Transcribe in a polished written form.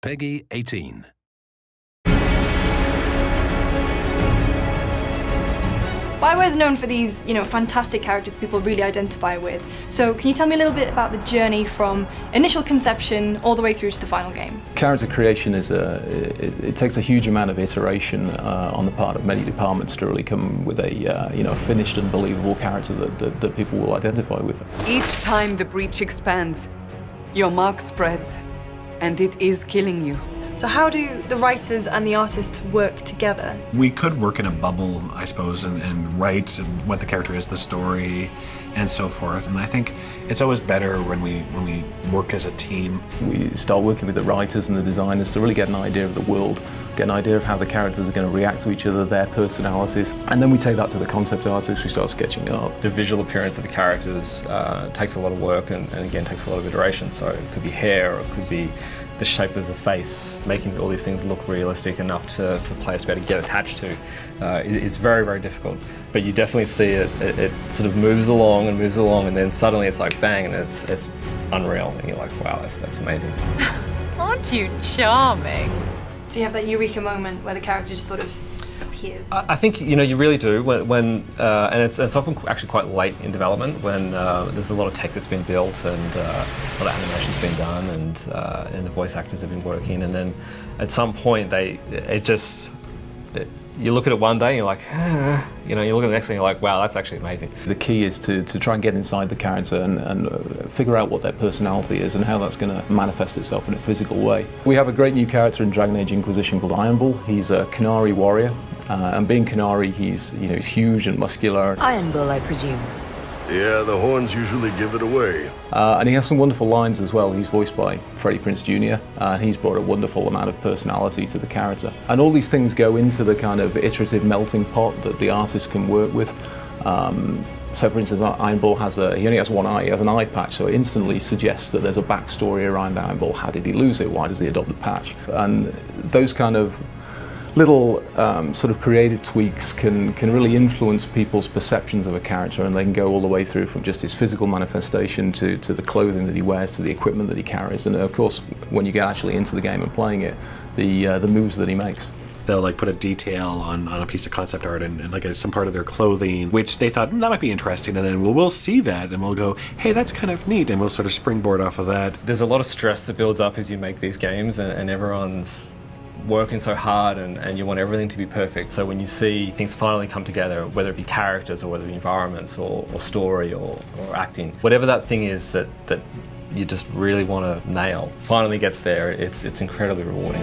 Peggy 18. Bioware's known for these, fantastic characters people really identify with. So can you tell me a little bit about the journey from initial conception all the way through to the final game? Character creation is it takes a huge amount of iteration on the part of many departments to really come with a finished and believable character that people will identify with. Each time the breach expands, your mark spreads, and it is killing you. So how do the writers and the artists work together? We could work in a bubble, I suppose, and write what the character is, the story, and so forth. And I think it's always better when we work as a team. We start working with the writers and the designers to really get an idea of the world, get an idea of how the characters are going to react to each other, their personalities, and then we take that to the concept artists, we start sketching up. The visual appearance of the characters takes a lot of work and again takes a lot of iteration, so it could be hair or it could be the shape of the face, making all these things look realistic enough for players to be able to get attached to is very, very difficult. But you definitely see it sort of moves along, and then suddenly it's like bang, and it's unreal, and you're like, wow, that's amazing. Aren't you charming? So you have that eureka moment where the character just sort of appears. I think you really do when and it's often actually quite late in development when there's a lot of tech that's been built and a lot of animation's been done and the voice actors have been working, and then at some point you look at it one day and you're like, you look at the next thing and you're like, wow, that's actually amazing. The key is to try and get inside the character and figure out what their personality is and how that's going to manifest itself in a physical way. We have a great new character in Dragon Age Inquisition called Ironbull. He's a Qunari warrior, and being Qunari, he's huge and muscular. Ironbull, I presume. Yeah, the horns usually give it away. And he has some wonderful lines as well. He's voiced by Freddie Prinze Jr. And he's brought a wonderful amount of personality to the character. And all these things go into the kind of iterative melting pot that the artist can work with. So for instance, Ironbull he only has one eye, he has an eye patch, so it instantly suggests that there's a backstory around Ironbull. How did he lose it? Why does he adopt the patch? And those kind of little sort of creative tweaks can really influence people's perceptions of a character, and they can go all the way through from just his physical manifestation to the clothing that he wears, to the equipment that he carries, and of course when you get actually into the game and playing it, the moves that he makes. They'll put a detail on a piece of concept art and some part of their clothing, which they thought that might be interesting, and then we'll see that and we'll go, hey, that's kind of neat, and we'll sort of springboard off of that. There's a lot of stress that builds up as you make these games, and everyone's working so hard and you want everything to be perfect. So when you see things finally come together, whether it be characters or whether it be environments or story or acting, whatever that thing is that you just really want to nail, finally gets there, it's incredibly rewarding.